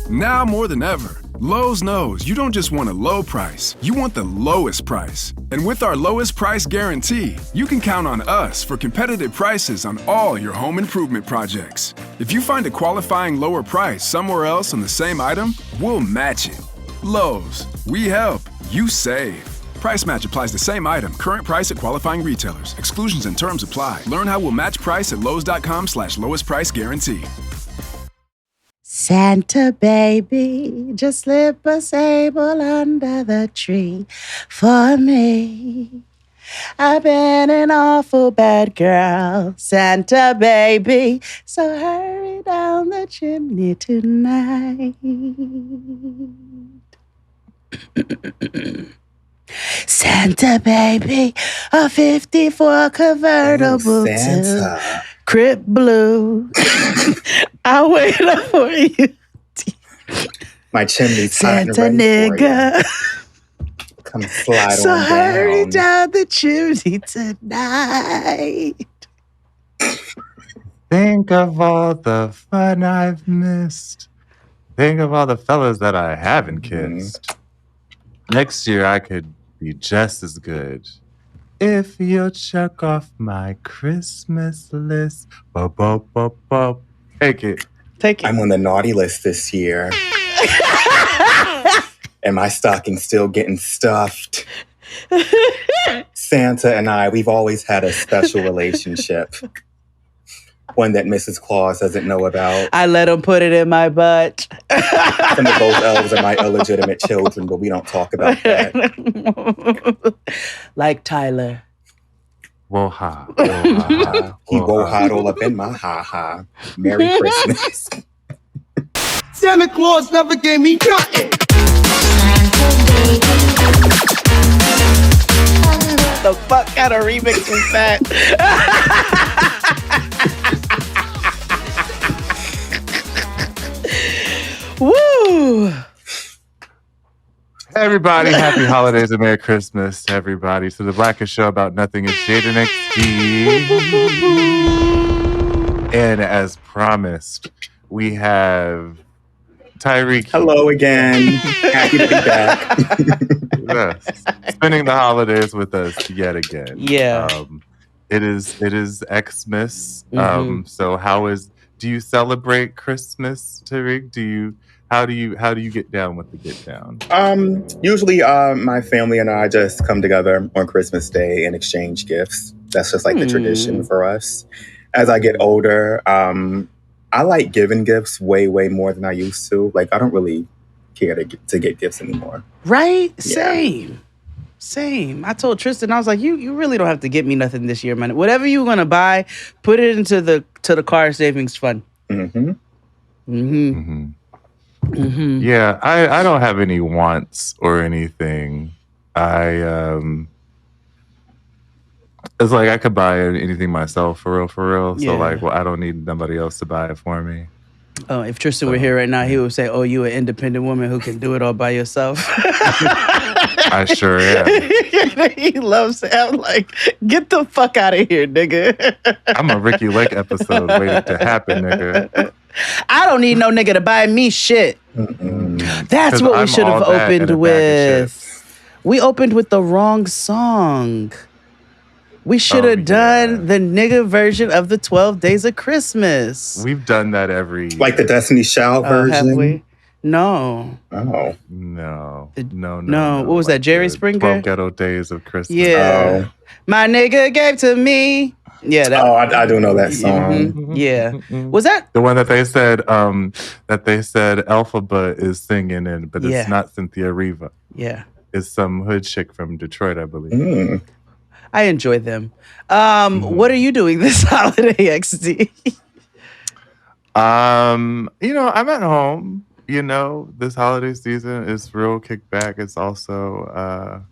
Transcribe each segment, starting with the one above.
Now more than ever, Lowe's knows you don't just want a low price, you want the lowest price. And with our lowest price guarantee, you can count on us for competitive prices on all your home improvement projects. If you find a qualifying lower price somewhere else on the same item, we'll match it. Lowe's, we help, you save. Price match applies to same item. Current price at qualifying retailers. Exclusions and terms apply. Learn how we'll match price at lowes.com/lowest price guarantee. Santa baby, just slip a sable under the tree for me. I've been an awful bad girl, Santa baby, so hurry down the chimney tonight. Santa baby, a 54 convertible to Crip Blue. I'll wait up for you. My chimney's Santa nigga. Come slide so on down. Hurry down the chimney tonight. Think of all the fun I've missed. Think of all the fellas that I haven't kissed. Next year I could be just as good if you'll check off my Christmas list. Take it. I'm on the naughty list this year. And my stocking's still getting stuffed. Santa and I, we've always had a special relationship. One that Mrs. Claus doesn't know about. I let him put it in my butt. Some of those elves are my illegitimate children, but we don't talk about that. Like Tyler. Woha. He woha all up in my ha-ha. Merry Christmas. Santa Claus never gave me nothing. The fuck kind of remix was that? Woo! Hey everybody, happy holidays and Merry Christmas to everybody. To the Blackest Show About Nothing is Jaden XD. And as promised, we have Tyreak. Hello again. Happy to be back. Yes. Spending the holidays with us yet again. Yeah. It is Xmas. So do you celebrate Christmas, Tyreak? How do you get down with the get down? Usually my family and I just come together on Christmas Day and exchange gifts. That's just like the tradition for us. As I get older, I like giving gifts way, way more than I used to. Like, I don't really care to get gifts anymore. Right? Yeah. Same. I told Tristan, I was like, you really don't have to get me nothing this year, man. Whatever you're gonna buy, put it into the car savings fund. Yeah, I don't have any wants or anything. It's like I could buy anything myself for real. So I don't need somebody else to buy it for me. Oh, if Tristan were here right now, he would say, "Oh, you an independent woman who can do it all by yourself." I sure am. He loves it. I'm like, get the fuck out of here, nigga. I'm a Ricky Lake episode waiting to happen, nigga. I don't need no nigga to buy me shit. That's what we should have opened with. We opened with the wrong song. We should have done the nigga version of the 12 Days of Christmas. We've done that every year. Like the Destiny Child version? Have we? No. Oh. No. What was that, Jerry Springer? 12 Ghetto Days of Christmas. Yeah. Oh. My nigga gave to me. Yeah. I do know that song. Yeah. Was that? The one that they said Elphaba is singing in, but it's not Cynthia Riva. Yeah. It's some hood chick from Detroit, I believe. I enjoy them. What are you doing this holiday, XD? I'm at home. This holiday season is real kickback. It's also,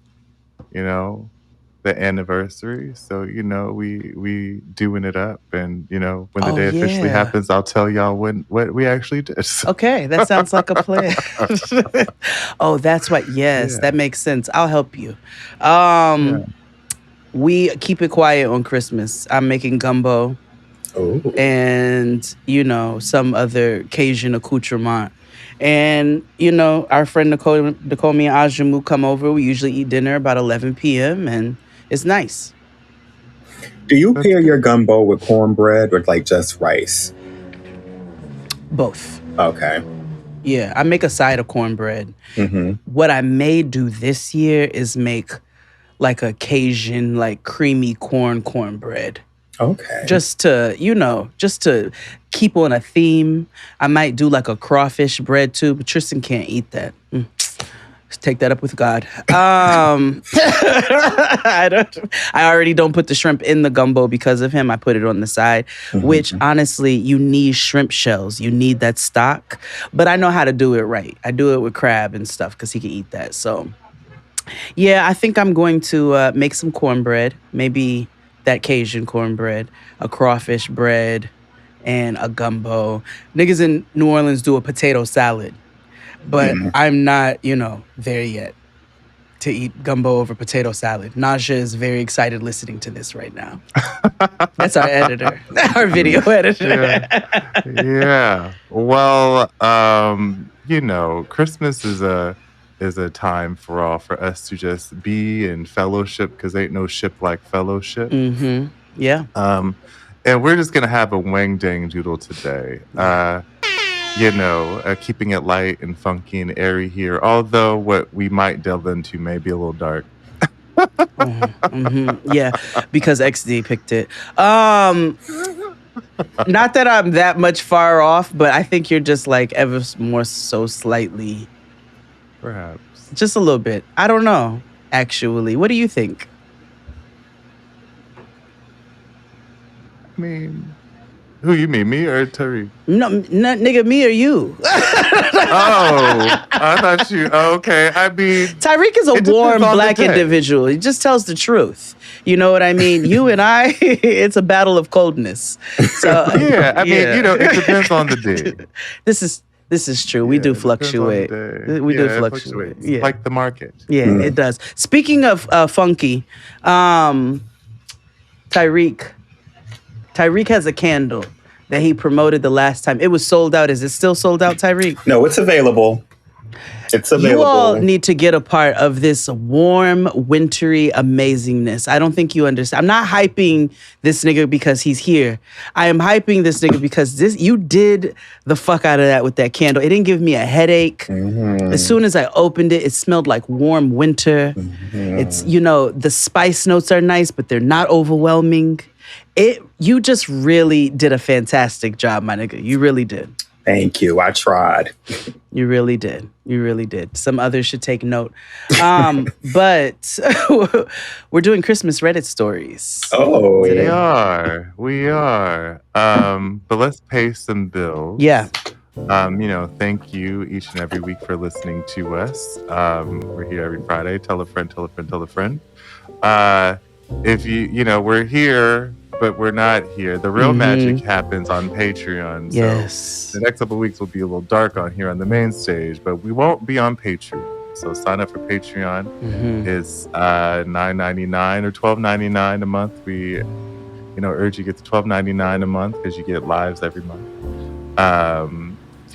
the anniversary. So, we doing it up. And, when the day officially happens, I'll tell y'all what we actually did. Okay, that sounds like a plan. Oh, that's what. Yes, that makes sense. I'll help you. We keep it quiet on Christmas. I'm making gumbo. Ooh. and, some other Cajun accoutrement. And, our friend Nicole and Ajamu come over. We usually eat dinner about 11 p.m. and it's nice. Do you That's pair good. your gumbo with cornbread or like just rice? Both. Okay. Yeah, I make a side of cornbread. Mm-hmm. What I may do this year is make like a Cajun, like creamy cornbread. Okay. Just to keep on a theme. I might do like a crawfish bread too, but Tristan can't eat that. Take that up with God. I already don't put the shrimp in the gumbo because of him. I put it on the side, which honestly, you need shrimp shells. You need that stock. But I know how to do it right. I do it with crab and stuff because he can eat that. So, yeah, I think I'm going to make some cornbread, maybe that Cajun cornbread, a crawfish bread, and a gumbo. Niggas in New Orleans do a potato salad. But I'm not, there yet to eat gumbo over potato salad. Naja is very excited listening to this right now. That's our editor, our video editor. Yeah. Well, Christmas is a time for us to just be in fellowship because ain't no ship like fellowship. Mm-hmm. Yeah. And we're just gonna have a wang dang doodle today. Keeping it light and funky and airy here. Although what we might delve into may be a little dark. Yeah, because XD picked it. Not that I'm that much far off, but I think you're just like ever more so slightly. Perhaps. Just a little bit. I don't know, actually. What do you think? I mean, who you mean, me or Tyreak? No, nigga, me or you? I thought you. Okay, I mean, Tyreak is a warm black individual. He just tells the truth. You know what I mean? You and I, it's a battle of coldness. So yeah, I mean, it depends on the day. This is true. We do fluctuate. We do fluctuate. Yeah. Like the market. Yeah, it does. Speaking of funky, Tyreak has a candle that he promoted the last time. It was sold out. Is it still sold out, Tyreak? No, it's available. It's available. You all need to get a part of this warm, wintry amazingness. I don't think you understand. I'm not hyping this nigga because he's here. I am hyping this nigga because you did the fuck out of that with that candle. It didn't give me a headache. As soon as I opened it, it smelled like warm winter. It's, the spice notes are nice, but they're not overwhelming. You just really did a fantastic job, my nigga. You really did. Thank you. I tried. You really did. You really did. Some others should take note. But we're doing Christmas Reddit stories. Oh, today. We are. But let's pay some bills. Yeah. Thank you each and every week for listening to us. We're here every Friday. Tell a friend, tell a friend, tell a friend. If we're here, but we're not here. The real magic happens on Patreon. Yes. So the next couple of weeks will be a little dark on here on the main stage, but we won't be on Patreon. So sign up for Patreon. It's $9.99 or $12.99 a month. We, urge you to get to $12.99 a month because you get lives every month.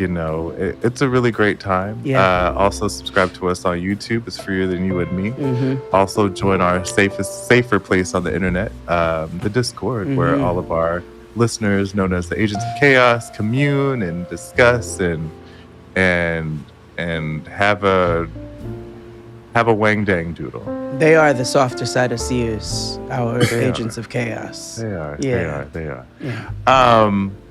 It's a really great time. Yeah. Also subscribe to us on YouTube. It's freer than you and me. Also join our safer place on the internet, the Discord, where all of our listeners, known as the Agents of Chaos, commune and discuss and have a wang dang doodle. They are the softer side of seers, our Agents of Chaos. They are. Yeah. They are. Yeah.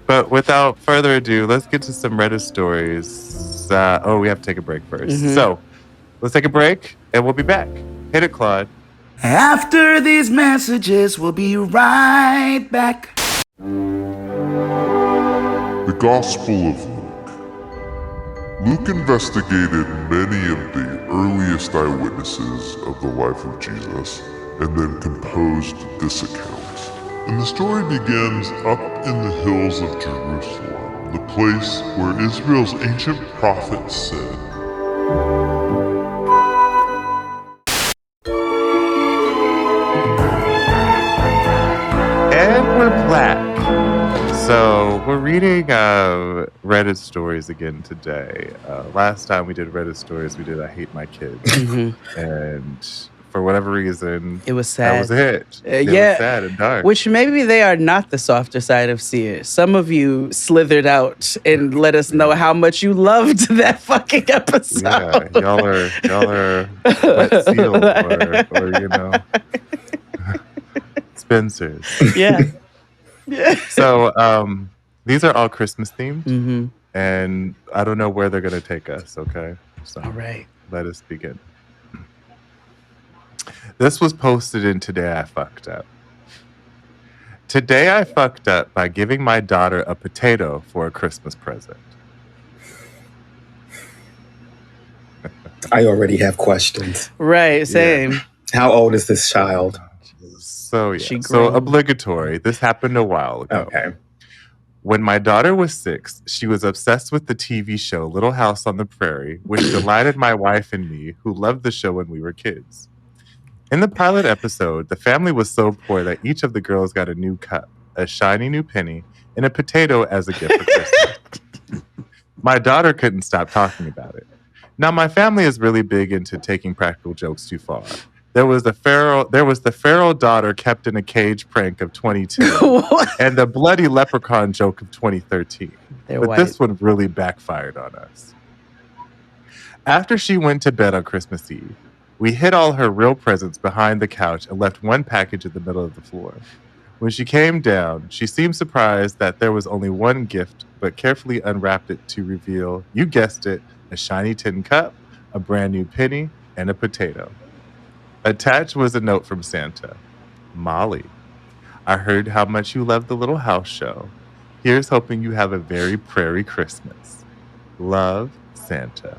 But without further ado, let's get to some Reddit stories. We have to take a break first. So let's take a break and we'll be back. Hit it, Claude. After these messages, we'll be right back. The Gospel of Luke. Luke investigated many of the earliest eyewitnesses of the life of Jesus and then composed this account. And the story begins up in the hills of Jerusalem, the place where Israel's ancient prophets said, And we're back. reading Reddit stories again today. Last time we did Reddit stories, we did I Hate My Kids. And for whatever reason, It was that sad. was a hit. It was Yeah. sad and dark. Which maybe they are not the softer side of Sears. Some of you slithered out and let us know how much you loved that fucking episode. Yeah, y'all are wet seal or you know, Spencer's. Yeah. So these are all Christmas themed, and I don't know where they're gonna take us. Okay, so All right. let us begin. This was posted in Today I Fucked Up. Today I fucked up by giving my daughter a potato for a Christmas present. I already have questions. Right, same. Yeah. How old is this child? So yeah, She so grown. obligatory. This happened a while ago. Okay. When my daughter was 6, she was obsessed with the TV show Little House on the Prairie, which delighted my wife and me, who loved the show when we were kids. In the pilot episode, the family was so poor that each of the girls got a new cup, a shiny new penny, and a potato as a gift for Christmas. My daughter couldn't stop talking about it. Now, my family is really big into taking practical jokes too far. There was the feral daughter kept in a cage prank of 2010, and the bloody leprechaun joke of 2013. They're But white. this one really backfired on us. After she went to bed on Christmas Eve, we hid all her real presents behind the couch and left one package in the middle of the floor. When she came down, she seemed surprised that there was only one gift, but carefully unwrapped it to reveal, you guessed it, a shiny tin cup, a brand new penny, and a potato. Attached was a note from Santa. Molly, I heard how much you love the Little House show. Here's hoping you have a very prairie Christmas. Love, Santa.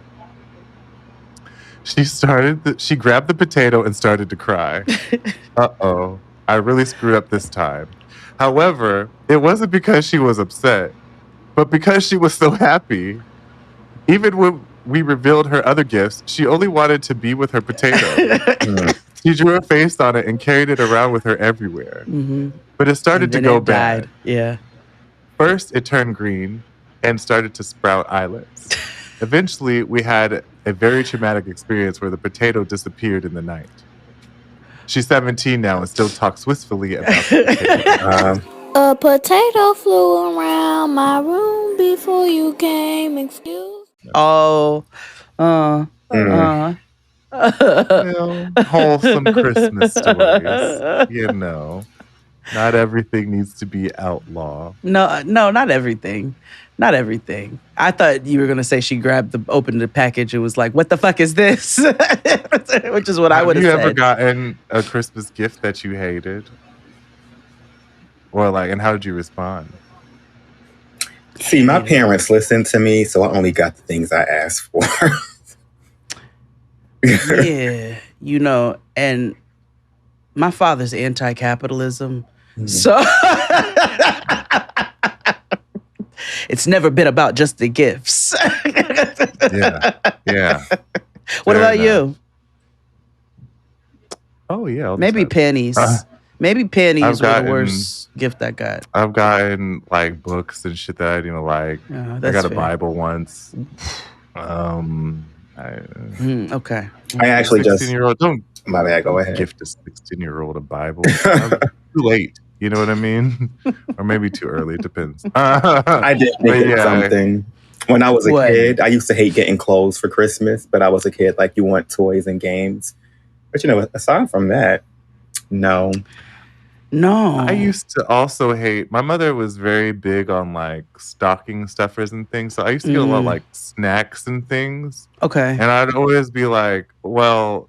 She grabbed the potato and started to cry. Uh-oh, I really screwed up this time. However, it wasn't because she was upset, but because she was so happy. Even when we revealed her other gifts, she only wanted to be with her potato. She drew a face on it and carried it around with her everywhere. But it started to go bad. Yeah. First, it turned green and started to sprout eyelets. Eventually, we had a very traumatic experience where the potato disappeared in the night. She's 17 now and still talks wistfully about the potato. A potato flew around my room before you came. Excuse. Oh. Wholesome Christmas stories. You know, not everything needs to be outlaw. No, not everything. Not everything. I thought you were gonna say she opened the package and was like, "What the fuck is this?" Which is what I would have said. Have you ever gotten a Christmas gift that you hated, or like, and how did you respond? See, my parents listened to me, so I only got the things I asked for. Yeah, and my father's anti-capitalism, so it's never been about just the gifts. Yeah. What Fair about enough. you? Oh yeah, all the Maybe time. pennies. Maybe pennies I've were gotten- the worst gift I got. I've gotten like books and shit that I didn't like. Yeah, I that's got a fair. Bible once. Okay. I actually just, 16-year-old, don't my bad, go ahead. gift a 16-year-old a Bible. Too late. You know what I mean? Or maybe too early. It depends. I did But think of yeah. something. When I was a What? kid, I used to hate getting clothes for Christmas, but I was a kid, like, you want toys and games. But, aside from that, no. No. I used to also hate. My mother was very big on like stocking stuffers and things, so I used to get a lot of like snacks and things. Okay. And I'd always be like, well,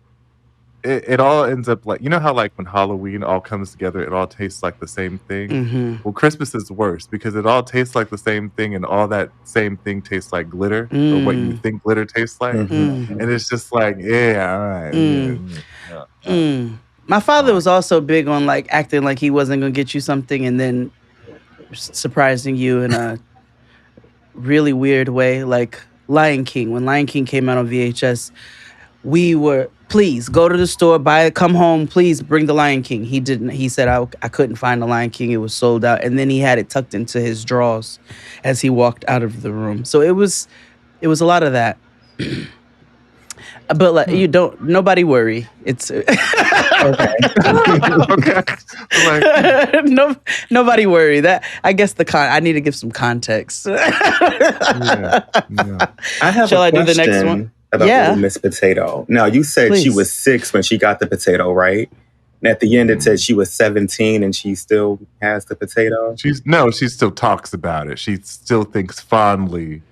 it all ends up like, you know how like when Halloween all comes together, it all tastes like the same thing. Well, Christmas is worse because it all tastes like the same thing, and all that same thing tastes like glitter, or what you think glitter tastes like. And it's just like, yeah, all right. My father was also big on like acting like he wasn't gonna get you something and then surprising you in a really weird way, like Lion King. When Lion King came out on VHS, we were please go to the store, buy it, come home, please bring the Lion King. He didn't. He said I couldn't find the Lion King. It was sold out, and then he had it tucked into his drawers as he walked out of the room. So it was a lot of that. But you don't. Nobody worry. It's Okay. Okay. Like, nobody worry. That I guess I need to give some context. yeah. I have Shall a I do the next question one? about Yeah. Little Miss Potato. Now, you said she Please. was 6 when she got the potato, right? And at the end, it said she was 17 and she still has the potato. She still talks about it. She still thinks fondly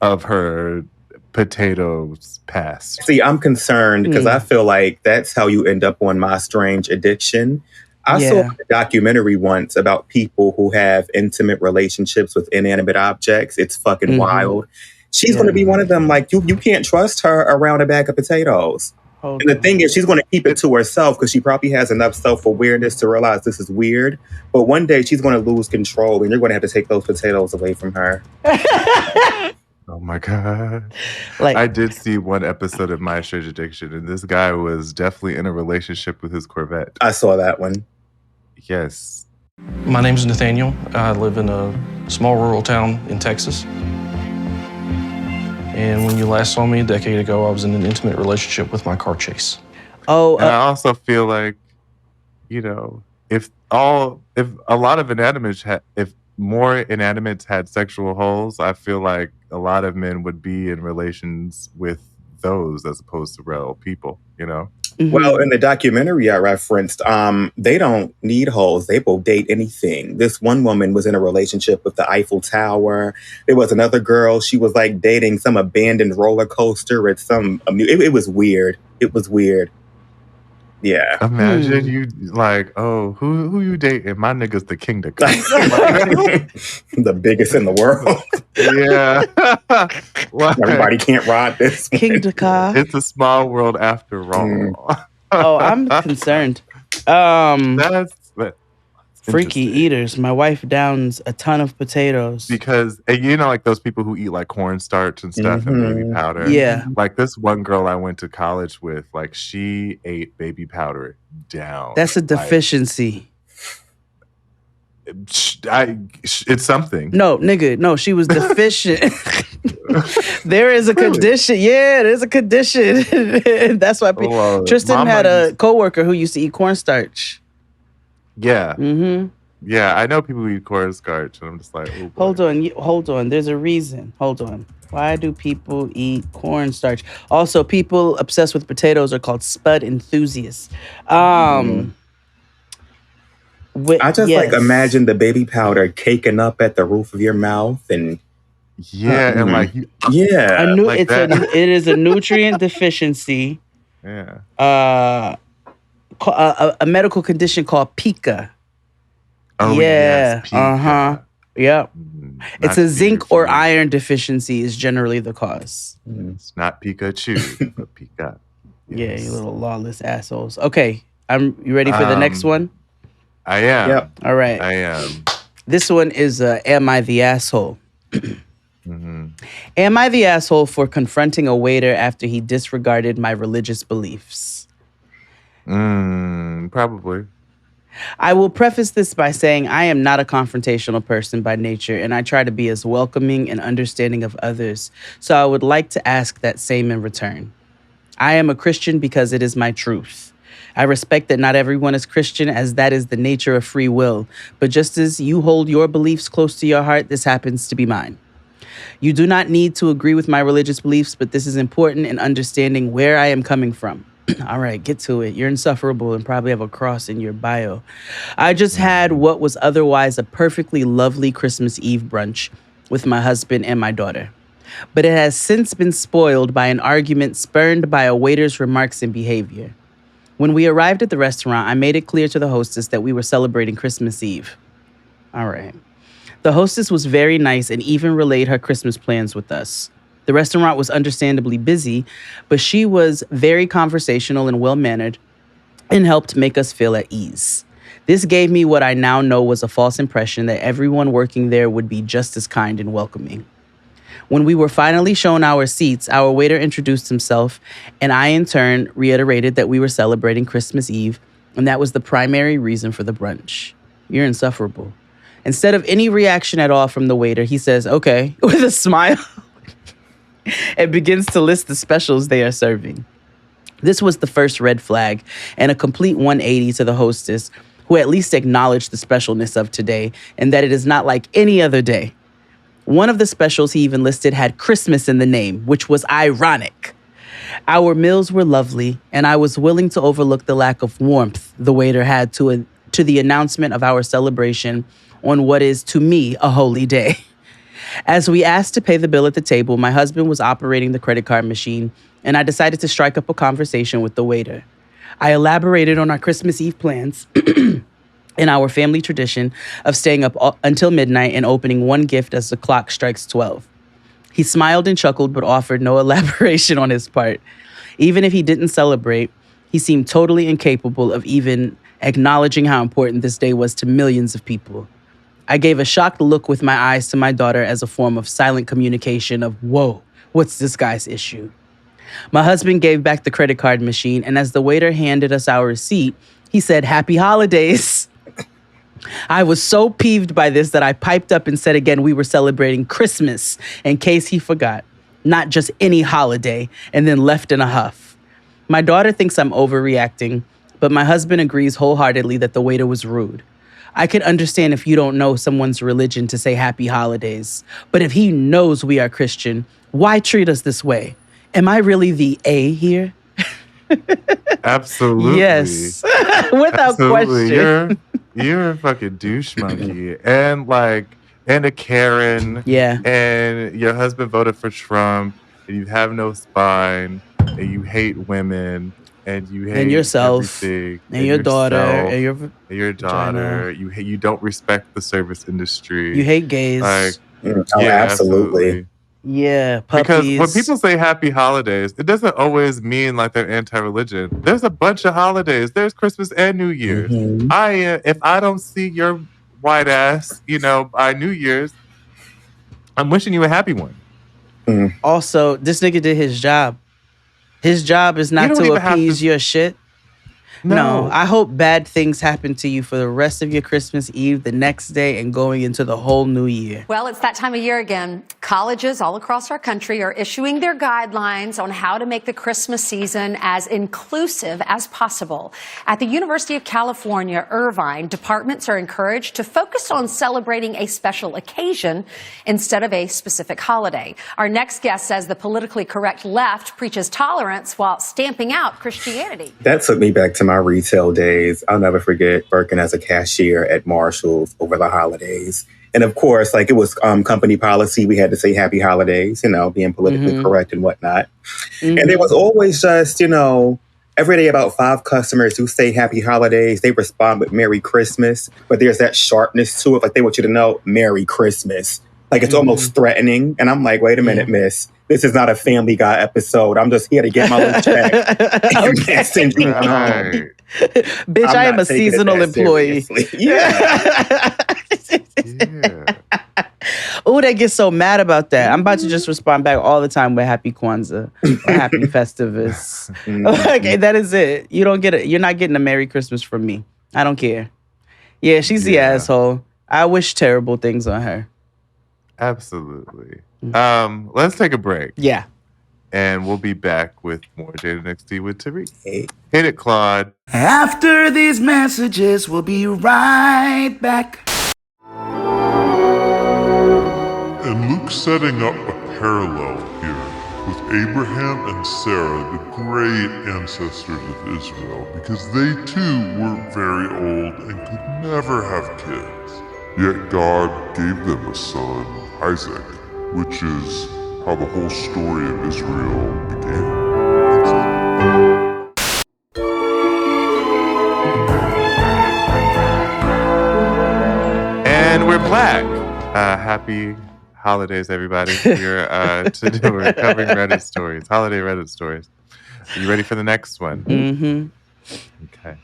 of her potatoes past. See, I'm concerned because I feel like that's how you end up on My Strange Addiction. I saw a documentary once about people who have intimate relationships with inanimate objects. It's fucking wild. She's going to be one of them. Like, you can't trust her around a bag of potatoes. And the thing is, she's going to keep it to herself because she probably has enough self-awareness to realize this is weird. But one day she's going to lose control and you're going to have to take those potatoes away from her. Oh my God. Like, I did see one episode of My Strange Addiction, and this guy was definitely in a relationship with his Corvette. I saw that one. Yes. My name's Nathaniel. I live in a small rural town in Texas. And when you last saw me a decade ago, I was in an intimate relationship with my car chase. Oh, And I also feel like, if a lot of if more inanimates had sexual holes, I feel like a lot of men would be in relations with those as opposed to real people, Well, in the documentary I referenced, they don't need holes. They will date anything. This one woman was in a relationship with the Eiffel Tower. There was another girl. She was like dating some abandoned roller coaster at some. It was weird. It was weird. Yeah. Imagine you like, oh, who you dating? My nigga's the king to come. The biggest in the world. Yeah. Everybody can't ride this one. King Dakar. It's a small world after all. Oh, I'm concerned. That's freaky eaters. My wife downs a ton of potatoes. Because, and like those people who eat like cornstarch and stuff and baby powder. Yeah. Like this one girl I went to college with, like she ate baby powder down. That's a deficiency. It's something. No, nigga. No, she was deficient. There is a condition. Yeah, there's a condition. That's why Tristan had a coworker who used to eat cornstarch. Yeah. Yeah, I know people who eat cornstarch, and I'm just like, oh boy. Hold on. There's a reason. Hold on. Why do people eat cornstarch? Also, people obsessed with potatoes are called spud enthusiasts. I just like imagine the baby powder caking up at the roof of your mouth and and like it is a nutrient deficiency. Yeah. A medical condition called pica. Oh, yeah. Yes, pica. Yep. It's a zinc or iron deficiency is generally the cause. It's not Pikachu, but Pika. Yes. Yeah, you little lawless assholes. Okay, you ready for the next one? I am. Yep. All right. I am. This one is Am I the asshole? Am I the asshole for confronting a waiter after he disregarded my religious beliefs? Probably. I will preface this by saying I am not a confrontational person by nature, and I try to be as welcoming and understanding of others. So I would like to ask that same in return. I am a Christian because it is my truth. I respect that not everyone is Christian, as that is the nature of free will. But just as you hold your beliefs close to your heart, this happens to be mine. You do not need to agree with my religious beliefs, but this is important in understanding where I am coming from. All right, get to it. You're insufferable and probably have a cross in your bio. I just had what was otherwise a perfectly lovely Christmas Eve brunch with my husband and my daughter. But it has since been spoiled by an argument spurned by a waiter's remarks and behavior. When we arrived at the restaurant, I made it clear to the hostess that we were celebrating Christmas Eve. All right. The hostess was very nice and even relayed her Christmas plans with us. The restaurant was understandably busy, but she was very conversational and well-mannered and helped make us feel at ease. This gave me what I now know was a false impression that everyone working there would be just as kind and welcoming. When we were finally shown our seats, our waiter introduced himself, and I in turn reiterated that we were celebrating Christmas Eve, and that was the primary reason for the brunch. You're insufferable. Instead of any reaction at all from the waiter, he says, okay, with a smile, and begins to list the specials they are serving. This was the first red flag and a complete 180 to the hostess, who at least acknowledged the specialness of today and that it is not like any other day. One of the specials he even listed had Christmas in the name, which was ironic. Our meals were lovely, and I was willing to overlook the lack of warmth the waiter had to the announcement of our celebration on what is, to me, a holy day. As we asked to pay the bill at the table, my husband was operating the credit card machine, and I decided to strike up a conversation with the waiter. I elaborated on our Christmas Eve plans and our family tradition of staying up until midnight and opening one gift as the clock strikes 12. He smiled and chuckled, but offered no elaboration on his part. Even if he didn't celebrate, he seemed totally incapable of even acknowledging how important this day was to millions of people. I gave a shocked look with my eyes to my daughter as a form of silent communication of, whoa, what's this guy's issue? My husband gave back the credit card machine, and as the waiter handed us our receipt, he said, "Happy holidays." I was so peeved by this that I piped up and said again we were celebrating Christmas, in case he forgot, not just any holiday, and then left in a huff. My daughter thinks I'm overreacting, but my husband agrees wholeheartedly that the waiter was rude. I can understand if you don't know someone's religion to say happy holidays, but if he knows we are Christian, why treat us this way? Am I really the A here? Absolutely. Yes. Without question. You're a fucking douche monkey. And a Karen. Yeah. And your husband voted for Trump, and you have no spine, and you hate women, and you hate yourself, everything, and your daughter, and your daughter. You don't respect the service industry. You hate gays. Absolutely. Yeah, puppies. Because when people say happy holidays, it doesn't always mean like they're anti-religion. There's a bunch of holidays. There's Christmas and New Year's. Mm-hmm. If I don't see your white ass, by New Year's, I'm wishing you a happy one. Mm. Also, this nigga did his job. His job is not to appease your shit. No, I hope bad things happen to you for the rest of your Christmas Eve, the next day, and going into the whole new year. Well, it's that time of year again. Colleges all across our country are issuing their guidelines on how to make the Christmas season as inclusive as possible. At the University of California, Irvine, departments are encouraged to focus on celebrating a special occasion instead of a specific holiday. Our next guest says the politically correct left preaches tolerance while stamping out Christianity. That took me back to my retail days. I'll never forget working as a cashier at Marshall's over the holidays. And of course, it was company policy. We had to say happy holidays, being politically correct and whatnot. Mm-hmm. And there was always just, every day about 5 customers who say happy holidays. They respond with Merry Christmas. But there's that sharpness to it. They want you to know Merry Christmas. It's almost threatening. And I'm like, wait a minute, miss. This is not a Family Guy episode. I'm just here to get my little check. Okay. Send you home. Bitch, I am a seasonal employee. Yeah. Oh, they get so mad about that. I'm about to just respond back all the time with Happy Kwanzaa or Happy Festivus. Okay, that is it. You don't get it. You're not getting a Merry Christmas from me. I don't care. Yeah, she's the asshole. I wish terrible things on her. Absolutely. Let's take a break. Yeah. And we'll be back with more Jada NXT with Tyreak. Hit it, Claude. After these messages, we'll be right back. And Luke's setting up a parallel here with Abraham and Sarah, the great ancestors of Israel, because they too were very old and could never have kids. Yet God gave them a son, Isaac, which is how the whole story of Israel began. And we're back. Happy holidays, everybody. We're covering Reddit stories, holiday Reddit stories. Are you ready for the next one? Mm-hmm. Okay.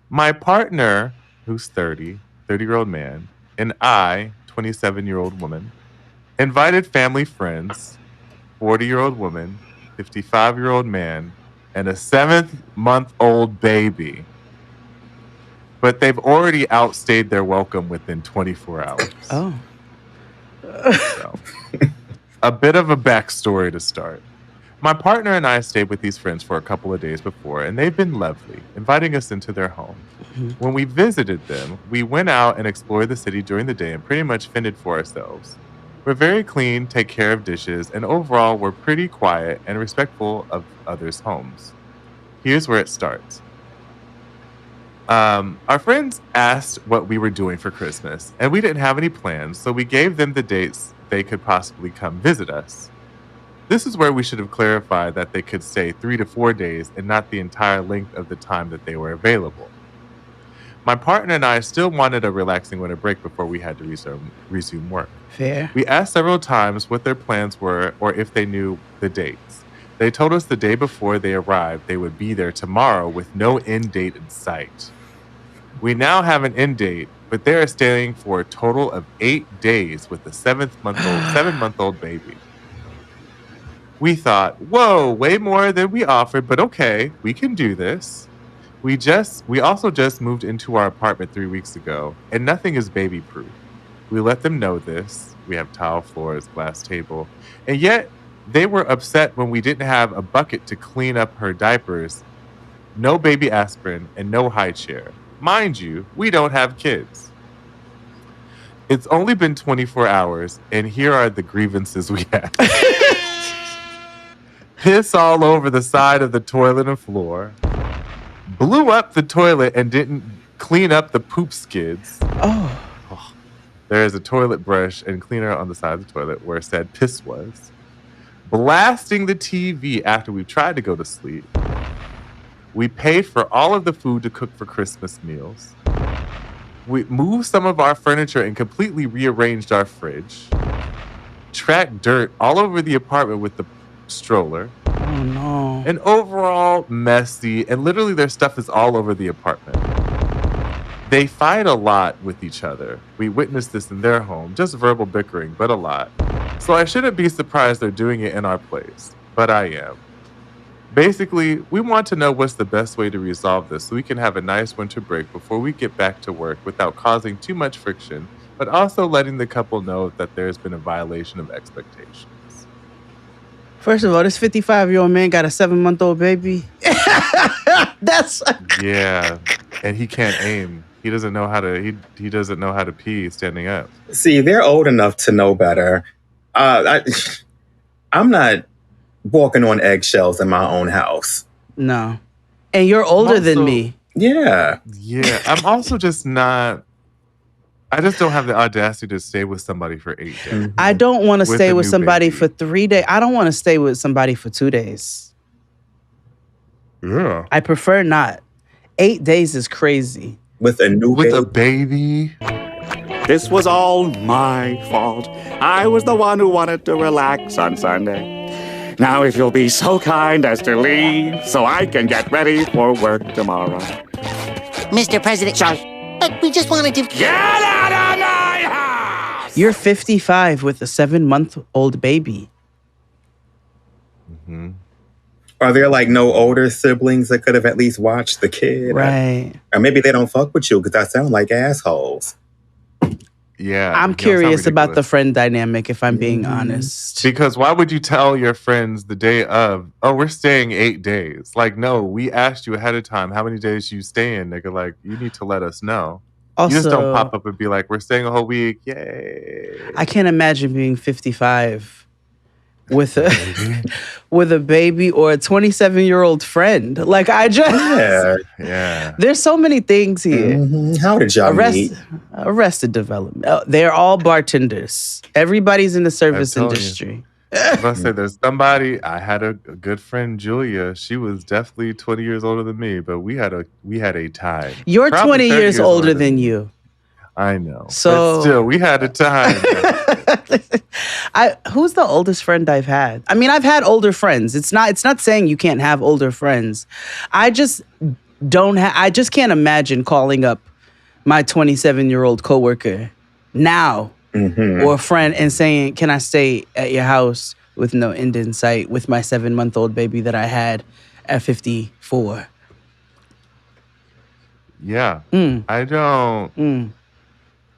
My partner, who's 30-year-old man, and I, 27-year-old woman, Invited family friends, 40-year-old woman, 55-year-old man, and a 7-month-old baby. But they've already outstayed their welcome within 24 hours. Oh. So, a bit of a backstory to start. My partner and I stayed with these friends for a couple of days before, and they've been lovely, inviting us into their home. When we visited them, we went out and explored the city during the day and pretty much fended for ourselves. We're very clean, take care of dishes, and overall, we're pretty quiet and respectful of others' homes. Here's where it starts. Our friends asked what we were doing for Christmas, and we didn't have any plans, so we gave them the dates they could possibly come visit us. This is where we should have clarified that they could stay 3 to 4 days and not the entire length of the time that they were available. My partner and I still wanted a relaxing winter break before we had to resume work. Fair. We asked several times what their plans were or if they knew the dates. They told us the day before they arrived they would be there tomorrow with no end date in sight. We now have an end date, but they are staying for a total of 8 days with a 7-month-old baby. We thought, whoa, way more than we offered, but okay, we can do this. We also just moved into our apartment 3 weeks ago, and nothing is baby-proof. We let them know this. We have tile floors, glass table, and yet they were upset when we didn't have a bucket to clean up her diapers, no baby aspirin, and no high chair. Mind you, we don't have kids. It's only been 24 hours, and here are the grievances we have. Piss all over the side of the toilet and floor. Blew up the toilet and didn't clean up the poop skids. Oh. There is a toilet brush and cleaner on the side of the toilet where said piss was. Blasting the TV after we tried to go to sleep. We paid for all of the food to cook for Christmas meals. We moved some of our furniture and completely rearranged our fridge. Tracked dirt all over the apartment with the stroller. Oh, no. And overall messy, and literally their stuff is all over the apartment. They fight a lot with each other. We witnessed this in their home, just verbal bickering, but a lot. So I shouldn't be surprised they're doing it in our place, but I am. Basically, we want to know what's the best way to resolve this so we can have a nice winter break before we get back to work without causing too much friction, but also letting the couple know that there's been a violation of expectations. First of all, this 55-year-old man got a 7-month-old baby. That's yeah, and he can't aim. He doesn't know how to. He doesn't know how to pee standing up. See, they're old enough to know better. I'm not walking on eggshells in my own house. No, and you're older than me. Yeah. Yeah, I'm also just not. I just don't have the audacity to stay with somebody for 8 days. I don't want to stay with somebody baby. for 3 days. I don't want to stay with somebody for 2 days. Yeah. I prefer not. 8 days is crazy. With a baby. This was all my fault. I was the one who wanted to relax on Sunday. Now if you'll be so kind as to leave so I can get ready for work tomorrow. Mr. President. Shush. But we just wanted to... Get out of my house! You're 55 with a 7-month-old baby. Mm-hmm. Are there like no older siblings that could have at least watched the kid? Right. Or maybe they don't fuck with you because that sound like assholes. Yeah. I'm curious about the friend dynamic, if I'm being honest. Because why would you tell your friends the day of, oh, we're staying 8 days? Like, no, we asked you ahead of time how many days you stay in, nigga. Like, you need to let us know. Also, you just don't pop up and be like, we're staying a whole week. Yay. I can't imagine being 55 with a baby or a 27-year-old friend. Like, I just... Yeah. There's so many things here. Mm-hmm. How did y'all meet? Arrested Development. They're all bartenders. Everybody's in the service industry. I was about to say, there's somebody. I had a good friend, Julia. She was definitely 20 years older than me, but we had a time. You're Probably 20 years older than you. I know. So but still, we had a time. Who's the oldest friend I've had? I mean, I've had older friends. It's not saying you can't have older friends. I just can't imagine calling up my 27-year-old coworker now or a friend and saying, can I stay at your house with no end in sight with my 7-month-old baby that I had at 54? Yeah. I don't.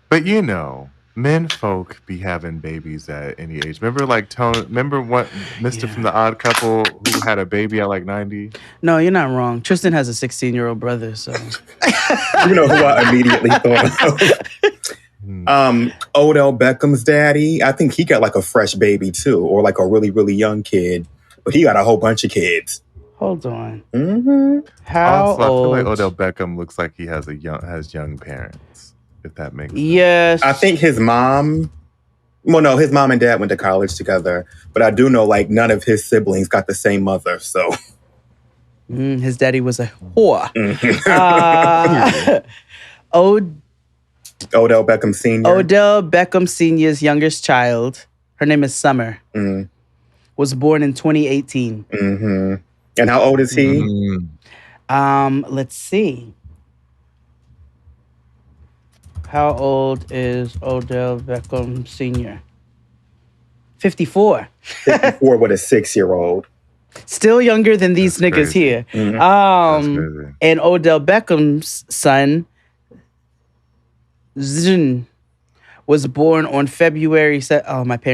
But you know, men folk be having babies at any age. Remember, like Tony. Remember what Mister from the Odd Couple who had a baby at like 90? No, you're not wrong. Tristan has a 16-year-old brother, so. You know who I immediately thought of? Odell Beckham's daddy. I think he got like a fresh baby too, or like a really, really young kid. But he got a whole bunch of kids. Hold on. How old? I feel like Odell Beckham looks like he has young parents. If that makes sense. Yes. I think his mom. Well, no, his mom and dad went to college together. But I do know like none of his siblings got the same mother. So. His daddy was a whore. Odell Beckham Sr. Odell Beckham Sr.'s youngest child, her name is Summer, was born in 2018. And how old is he? Let's see. How old is Odell Beckham Sr.? 54. 54 with a 6-year-old. Still younger than these niggas here. And Odell Beckham's son, Zin, was born on February 17th,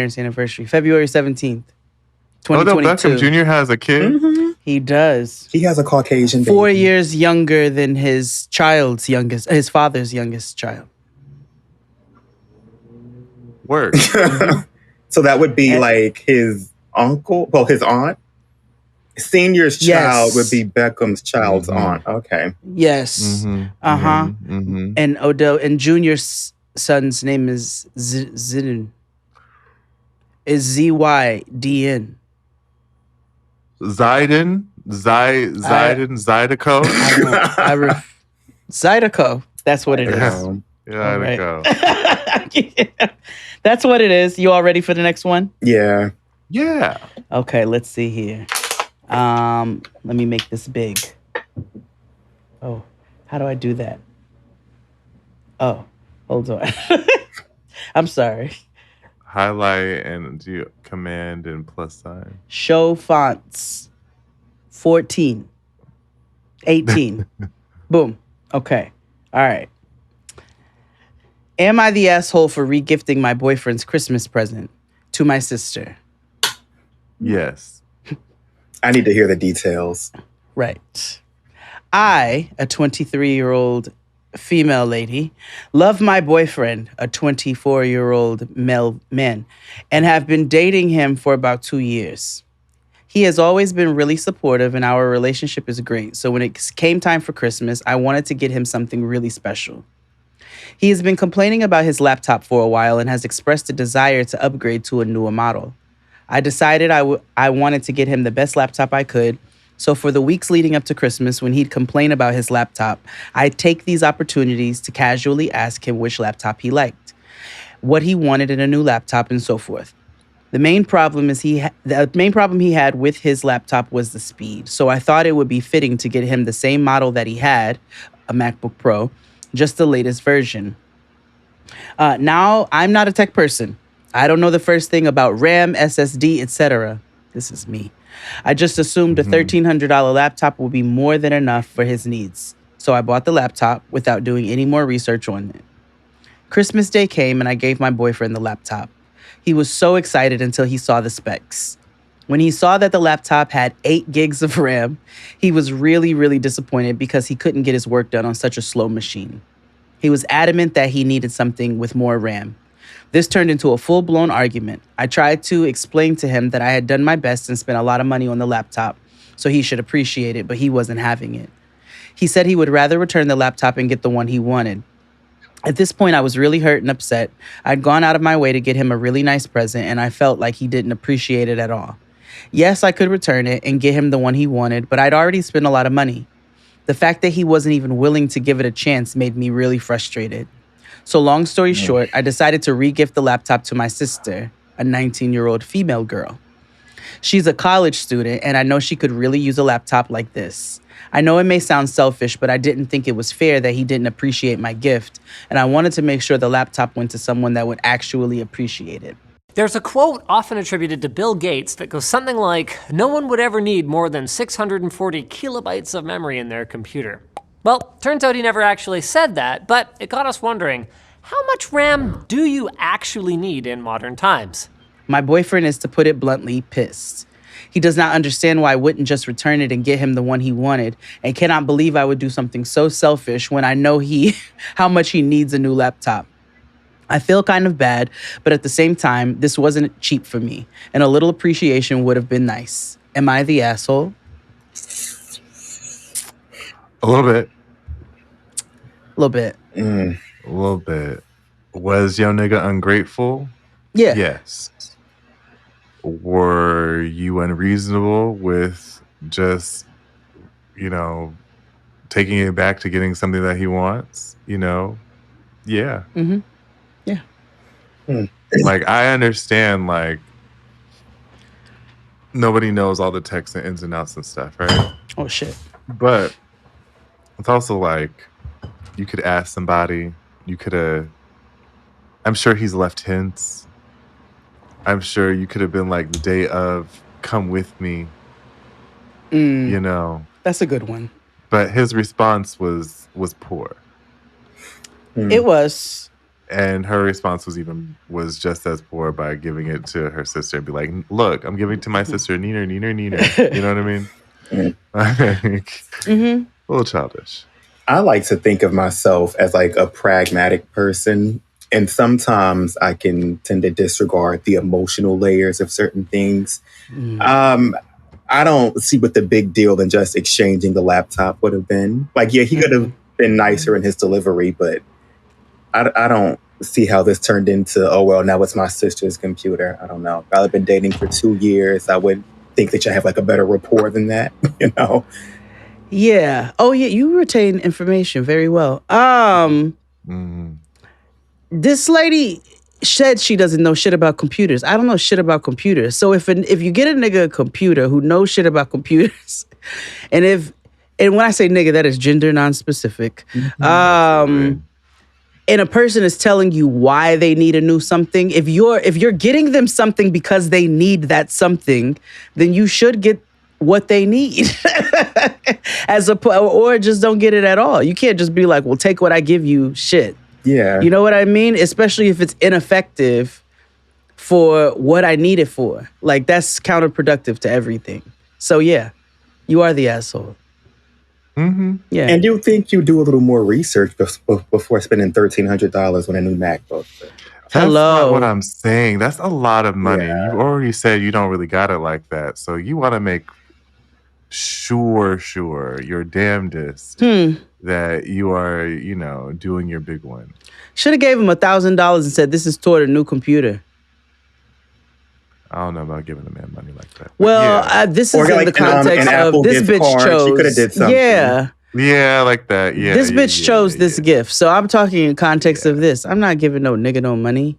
2022. Odell Beckham Jr. has a kid? He does. He has a Caucasian baby. 4 years younger than his father's youngest child. Word. So that would be like his his aunt. Senior's child would be Beckham's child's aunt. Okay. Yes. And Odell and Junior's son's name is Zidin. Is Z-Y-D-N. Zyden? Zydeco? Zydeco. That's what it is. Zydeco. Right. That's what it is. You all ready for the next one? Yeah. Yeah. Okay, let's see here. Let me make this big. Oh, how do I do that? Oh, hold on. I'm sorry. Highlight and do command and plus sign. Show fonts. 14. 18. Boom. Okay. All right. Am I the asshole for regifting my boyfriend's Christmas present to my sister? Yes. I need to hear the details. Right. I, a 23-year-old female lady, love my boyfriend, a 24-year-old male man, and have been dating him for about 2 years. He has always been really supportive and our relationship is great. So when it came time for Christmas, I wanted to get him something really special. He has been complaining about his laptop for a while and has expressed a desire to upgrade to a newer model. I decided I wanted to get him the best laptop I could. So for the weeks leading up to Christmas, when he'd complain about his laptop, I'd take these opportunities to casually ask him which laptop he liked, what he wanted in a new laptop, and so forth. The main problem he had with his laptop was the speed. So I thought it would be fitting to get him the same model that he had, a MacBook Pro, just the latest version. Now, I'm not a tech person. I don't know the first thing about RAM, SSD, etc. This is me. I just assumed a $1,300 laptop would be more than enough for his needs. So I bought the laptop without doing any more research on it. Christmas Day came and I gave my boyfriend the laptop. He was so excited until he saw the specs. When he saw that the laptop had 8 gigs of RAM, he was really, really disappointed because he couldn't get his work done on such a slow machine. He was adamant that he needed something with more RAM. This turned into a full-blown argument. I tried to explain to him that I had done my best and spent a lot of money on the laptop, so he should appreciate it, but he wasn't having it. He said he would rather return the laptop and get the one he wanted. At this point, I was really hurt and upset. I'd gone out of my way to get him a really nice present, and I felt like he didn't appreciate it at all. Yes, I could return it and get him the one he wanted, but I'd already spent a lot of money. The fact that he wasn't even willing to give it a chance made me really frustrated. So long story short, I decided to re-gift the laptop to my sister, a 19-year-old female girl. She's a college student, and I know she could really use a laptop like this. I know it may sound selfish, but I didn't think it was fair that he didn't appreciate my gift, and I wanted to make sure the laptop went to someone that would actually appreciate it. There's a quote often attributed to Bill Gates that goes something like, "No one would ever need more than 640 kilobytes of memory in their computer." Well, turns out he never actually said that, but it got us wondering, how much RAM do you actually need in modern times? My boyfriend is, to put it bluntly, pissed. He does not understand why I wouldn't just return it and get him the one he wanted, and cannot believe I would do something so selfish when I know how much he needs a new laptop. I feel kind of bad, but at the same time, this wasn't cheap for me, and a little appreciation would have been nice. Am I the asshole? A little bit. A little bit. A little bit. Was your nigga ungrateful? Yeah. Yes. Were you unreasonable with just, taking it back to getting something that he wants? Yeah. Mm-hmm. Yeah. Like, I understand, like, nobody knows all the texts and ins and outs and stuff, right? Oh, shit. But it's also like, you could ask somebody, I'm sure he's left hints. I'm sure you could have been like, the day of, come with me. That's a good one. But his response was poor. It was. And her response was just as poor by giving it to her sister and be like, look, I'm giving it to my sister, neener, neener, neener. You know what I mean? A little childish. I like to think of myself as like a pragmatic person. And sometimes I can tend to disregard the emotional layers of certain things. I don't see what the big deal in just exchanging the laptop would have been. Like, yeah, he could have been nicer in his delivery, but I don't see how this turned into, oh, well, now it's my sister's computer. I don't know. If I've been dating for 2 years, I would think that you have like a better rapport than that, Yeah. Oh, yeah, you retain information very well. This lady said she doesn't know shit about computers. I don't know shit about computers. So if you get a nigga a computer who knows shit about computers, and when I say nigga, that is gender non-specific. And a person is telling you why they need a new something, if you're getting them something because they need that something, then you should get what they need. Or just don't get it at all. You can't just be like, well, take what I give you, shit. Yeah. You know what I mean? Especially if it's ineffective for what I need it for. Like, that's counterproductive to everything. So, yeah, you are the asshole. Yeah. And you think you do a little more research before spending $1,300 on a new MacBook. That's not what I'm saying. That's a lot of money. Yeah. You already said you don't really got it like that. So you want to make sure your damnedest that you are, doing your big one. Should have gave him $1,000 and said, this is toward a new computer. I don't know about giving a man money like that. Well, yeah. This is in the context of this bitch chose. She could have did something. Yeah, like that. Yeah. This bitch chose this gift. So I'm talking in context of this. I'm not giving no nigga no money.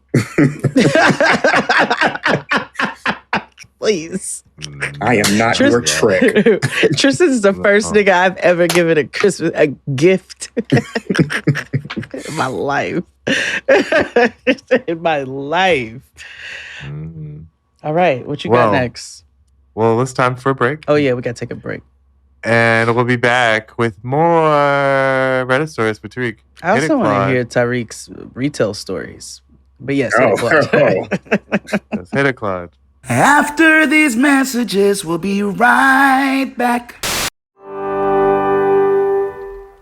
Please. I am not your trick. Tristan is the first nigga I've ever given a gift in my life. In my life. All right, what you got next? Well, it's time for a break. Oh, yeah, we got to take a break. And we'll be back with more Reddit stories with Tyreak. I also want to hear Tyreek's retail stories. But yes, hit it, Claude. Let's hit it, Claude. After these messages, we'll be right back.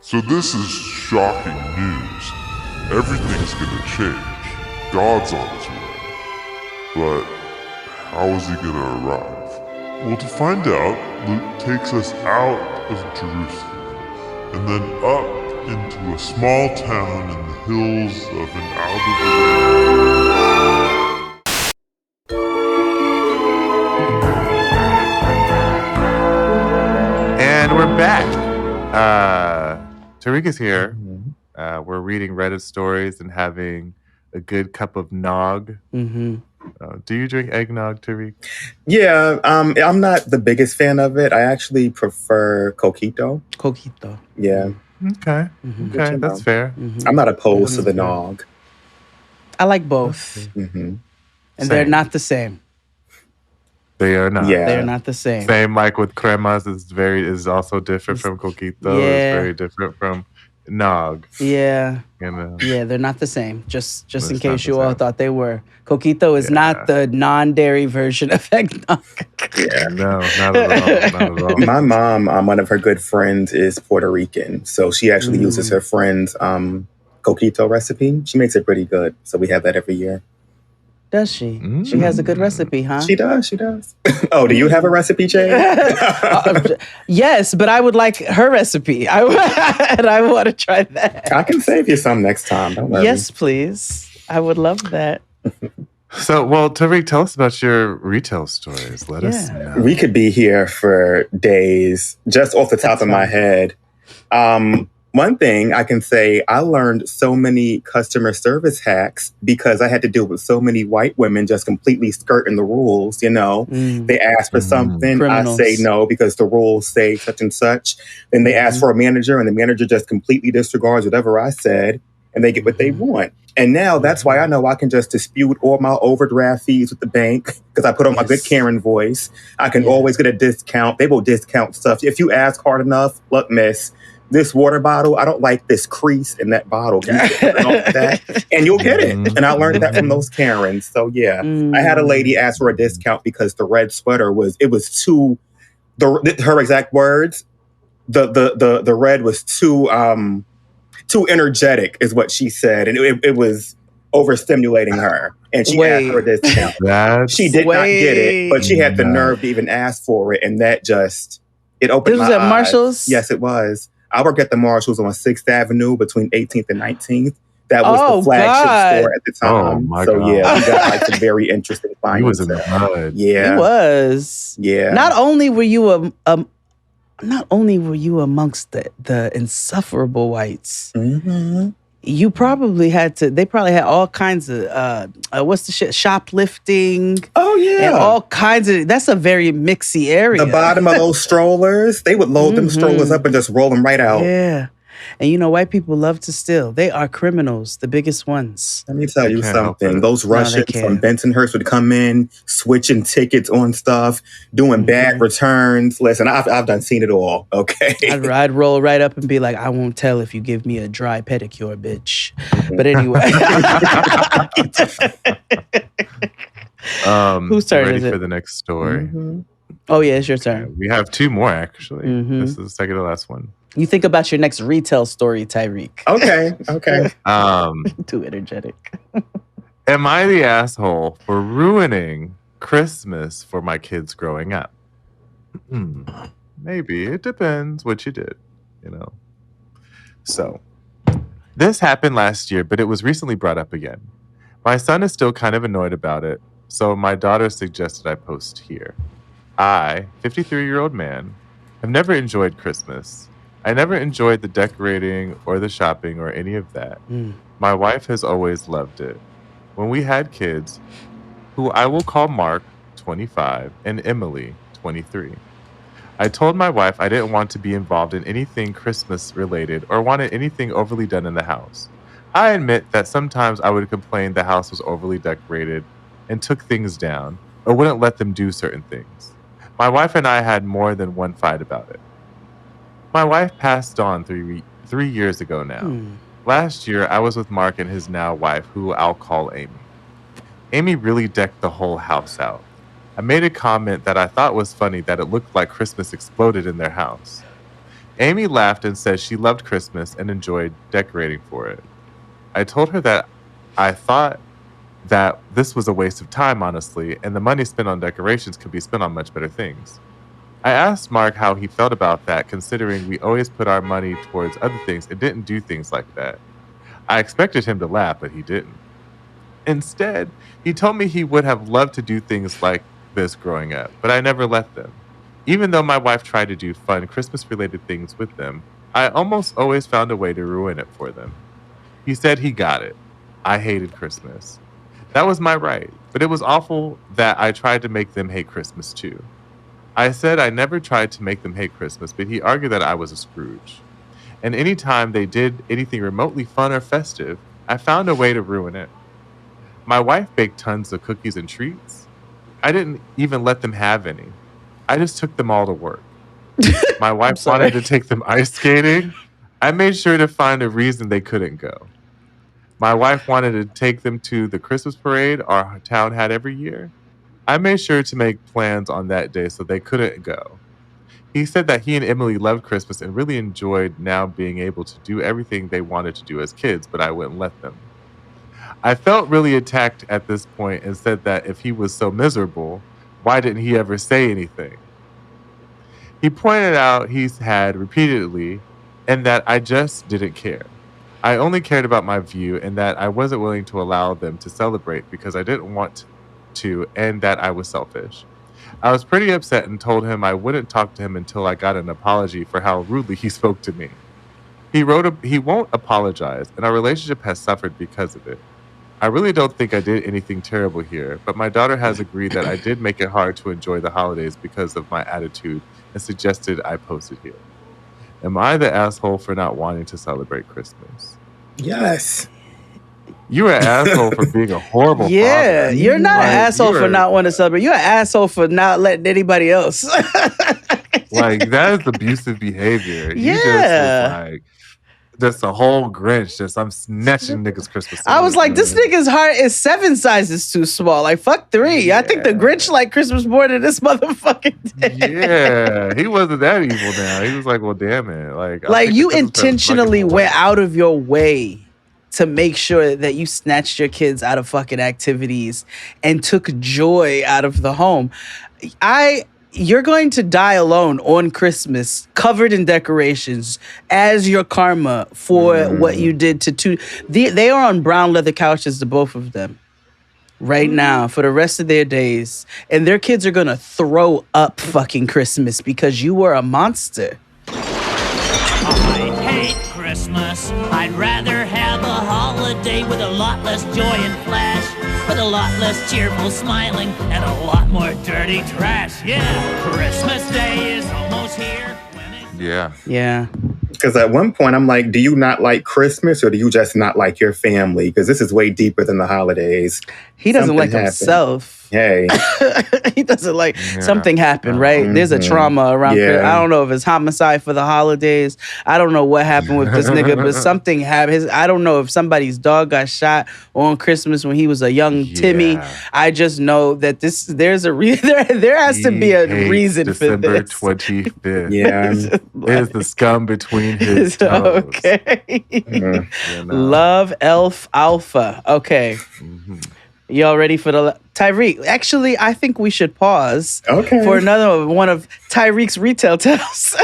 So this is shocking news. Everything's gonna change. God's on his way. But how is he gonna arrive? Well, to find out, Luke takes us out of Jerusalem and then up into a small town in the hills of an out-of-the-way. And we're back. Tyreak is here. We're reading Reddit stories and having a good cup of nog. Do you drink eggnog, Tyreak? Yeah, I'm not the biggest fan of it. I actually prefer coquito. Coquito. Yeah. Okay. Mhm. Okay, that's fair. I'm not opposed to That's the fair. nog. I like both. And they're Same. not the same. They are not. Yeah. They're not the same. Same like with cremas is also different from coquito. Yeah. It's very different from nog. Yeah. You know. Yeah, they're not the same. Just in It's not case the you all same. thought they were. Coquito is not the non-dairy version of eggnog. No, not at all. Not at all. My mom, one of her good friends is Puerto Rican. So she actually uses her friend's coquito recipe. She makes it pretty good. So we have that every year. Does she? She has a good recipe, huh? She does. Oh, do you have a recipe, Jay? Yes, but I would like her recipe. I want to try that. I can save you some next time. Don't worry. Yes, please. I would love that. So, well, Tyreak, tell us about your retail stories. Let us know. We could be here for days. Just off the top of my head. One thing I can say, I learned so many customer service hacks because I had to deal with so many white women just completely skirting the rules. You know, they ask for something, Criminals. I say no because the rules say such and such. Then they ask for a manager, and the manager just completely disregards whatever I said, and they get what they want. And now that's why I know I can just dispute all my overdraft fees with the bank because I put on my good Karen voice. I can always get a discount. They will discount stuff. If you ask hard enough, look, miss, this water bottle, I don't like this crease in that bottle. Can you put it on that? And you'll get it. And I learned that from those Karens. So yeah, I had a lady ask for a discount because the red sweater was too, her exact words, the red was too energetic is what she said. And it was overstimulating her. And she asked for a discount. She did not get it, but she had the nerve to even ask for it. And that just, it opened my eyes. This was at Marshall's? Yes, it was. I worked at the Marshalls on 6th Avenue between 18th and 19th. That was the flagship store at the time. Oh, my so God. yeah, we got like some very interesting He finds. was in the mud. Yeah. He was. Yeah. Not only were you amongst the insufferable whites, you probably they probably had all kinds of what's the shit? Shoplifting. Oh yeah. And all kinds of, that's a very mixy area. The bottom of those strollers, they would load them strollers up and just roll them right out. Yeah. And you know, white people love to steal. They are criminals, the biggest ones. Let me tell you something. Those Russians from Bensonhurst would come in, switching tickets on stuff, doing bad returns. Listen, I've done seen it all. Okay. I'd roll right up and be like, I won't tell if you give me a dry pedicure, bitch. But anyway. Whose turn ready is it? for the next story? Oh yeah, it's your turn. We have two more actually. This is the second to last one. You think about your next retail story, Tyreak. Okay. Too energetic. Am I the asshole for ruining Christmas for my kids growing up? Maybe. It depends what you did, you know. So, this happened last year, but it was recently brought up again. My son is still kind of annoyed about it, so my daughter suggested I post here. I, 53-year-old man, have never enjoyed Christmas. I never enjoyed the decorating or the shopping or any of that. My wife has always loved it. When we had kids, who I will call Mark, 25, and Emily, 23, I told my wife I didn't want to be involved in anything Christmas related or wanted anything overly done in the house. I admit that sometimes I would complain the house was overly decorated and took things down or wouldn't let them do certain things. My wife and I had more than one fight about it. My wife passed on three years ago now. Last year, I was with Mark and his now wife, who I'll call Amy. Amy really decked the whole house out. I made a comment that I thought was funny that it looked like Christmas exploded in their house. Amy laughed and said she loved Christmas and enjoyed decorating for it. I told her that I thought that this was a waste of time, honestly, and the money spent on decorations could be spent on much better things. I asked Mark how he felt about that, considering we always put our money towards other things and didn't do things like that. I expected him to laugh, but he didn't. Instead, he told me he would have loved to do things like this growing up, but I never let them. Even though my wife tried to do fun Christmas-related things with them, I almost always found a way to ruin it for them. He said he got it. I hated Christmas. That was my right, but it was awful that I tried to make them hate Christmas too. I said I never tried to make them hate Christmas, but he argued that I was a Scrooge. And any time they did anything remotely fun or festive, I found a way to ruin it. My wife baked tons of cookies and treats. I didn't even let them have any. I just took them all to work. My wife wanted to take them ice skating. I made sure to find a reason they couldn't go. My wife wanted to take them to the Christmas parade our town had every year. I made sure to make plans on that day so they couldn't go. He said that he and Emily loved Christmas and really enjoyed now being able to do everything they wanted to do as kids, but I wouldn't let them. I felt really attacked at this point and said that if he was so miserable, why didn't he ever say anything? He pointed out he's had repeatedly and that I just didn't care. I only cared about my view and that I wasn't willing to allow them to celebrate because I didn't want to and that I was selfish. I was pretty upset and told him I wouldn't talk to him until I got an apology for how rudely he spoke to me. He won't apologize, and our relationship has suffered because of it. I really don't think I did anything terrible here, but my daughter has agreed that I did make it hard to enjoy the holidays because of my attitude and suggested I post it here. Am I the asshole for not wanting to celebrate Christmas? Yes. You're an asshole for being a horrible father. You're not an asshole for not wanting to celebrate. You're an asshole for not letting anybody else. Like, that is abusive behavior. You just was like, just a whole Grinch. Just, I'm snatching niggas' Christmas. I was like, this nigga's heart is 7 sizes too small. Like, fuck 3. Yeah. I think the Grinch liked Christmas more than this motherfucking day. Yeah, he wasn't that evil now. He was like, well, damn it. Like you intentionally went out of your way to make sure that you snatched your kids out of fucking activities and took joy out of the home. You're going to die alone on Christmas, covered in decorations, as your karma for what you did to two. They are on brown leather couches, the both of them, right now for the rest of their days. And their kids are going to throw up fucking Christmas because you were a monster. I hate Christmas. I'd rather have a holiday with a lot less joy and flash, with a lot less cheerful smiling, and a lot more dirty trash. Yeah, Christmas Day is almost here. Yeah. Because at one point, I'm like, do you not like Christmas or do you just not like your family? Because this is way deeper than the holidays. He doesn't like himself. Hey. He doesn't like something happened, right? Mm-hmm. There's a trauma around Christmas. I don't know if it's homicide for the holidays. I don't know what happened with this nigga, but something happened. I don't know if somebody's dog got shot on Christmas when he was a young Timmy. I just know that there has to be a reason for this. December 25th. Yeah. There's the scum between his toes. Okay. Love Elf Alpha. Okay. Mm-hmm. Y'all ready for the Tyreak? Actually, I think we should pause for another one of Tyreak's retail tales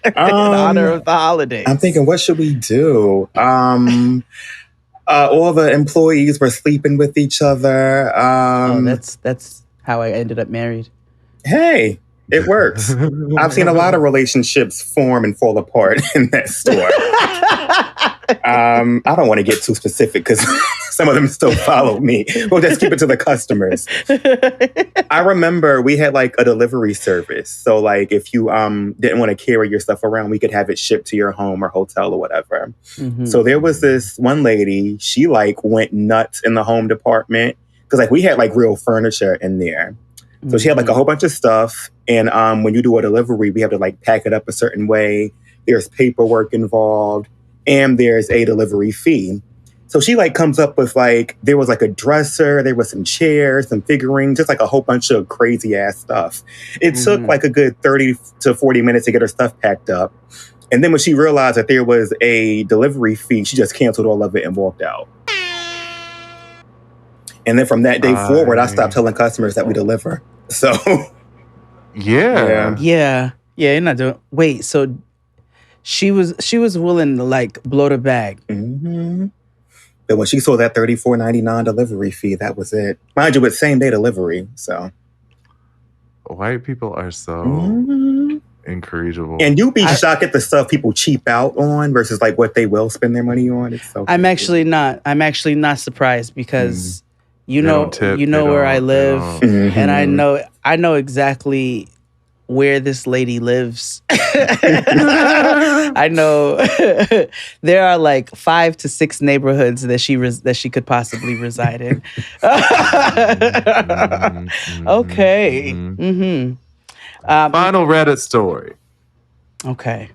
in honor of the holidays. I'm thinking, what should we do? All the employees were sleeping with each other. That's how I ended up married. Hey, it works. I've seen a lot of relationships form and fall apart in that store. I don't want to get too specific because some of them still follow me. We'll just keep it to the customers. I remember we had like a delivery service. So like if you didn't want to carry your stuff around, we could have it shipped to your home or hotel or whatever. Mm-hmm. So there was this one lady, she like went nuts in the home department because like we had like real furniture in there. So she had like a whole bunch of stuff. And when you do a delivery, we have to like pack it up a certain way. There's paperwork involved. And there's a delivery fee. So she like comes up with like, there was like a dresser, there was some chairs, some figurines, just like a whole bunch of crazy ass stuff. It took like a good 30 to 40 minutes to get her stuff packed up. And then when she realized that there was a delivery fee, she just canceled all of it and walked out. And then from that day forward, I stopped telling customers that we deliver. So. Yeah, you're not doing, wait, so she was willing to like blow the bag. Mm-hmm. But when she saw that $34.99 delivery fee, that was it. Mind you, it's same day delivery. So white people are so incorrigible. And you'd be shocked at the stuff people cheap out on versus like what they will spend their money on. It's so I'm actually not surprised because You They know, don't tip, you know they where I don't- live, they don't- and I know exactly where this lady lives. I know there are like 5 to 6 neighborhoods that she could possibly reside in. Okay. Final Reddit story. Okay.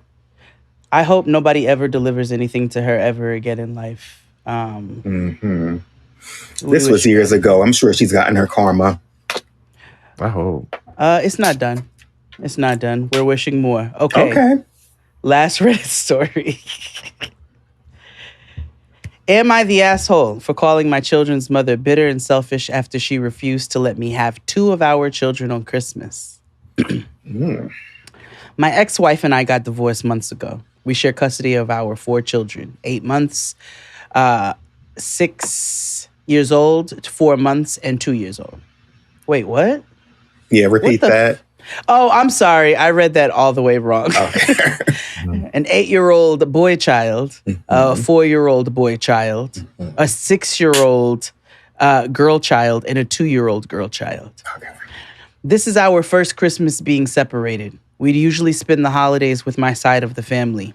I hope nobody ever delivers anything to her ever again in life. This was years ago. I'm sure she's gotten her karma. I hope. It's not done. It's not done. We're wishing more. Okay. Okay. Last Reddit story. Am I the asshole for calling my children's mother bitter and selfish after she refused to let me have 2 of our children on Christmas? My ex-wife and I got divorced months ago. We share custody of our 4 children, 8 months, 6 years old, 4 months, and 2 years old. Wait, what? Yeah, repeat that. Oh, I'm sorry. I read that all the way wrong. An 8-year-old boy child, a 4-year-old boy child, a 6-year-old girl child, and a 2-year-old girl child. This is our first Christmas being separated. We'd usually spend the holidays with my side of the family.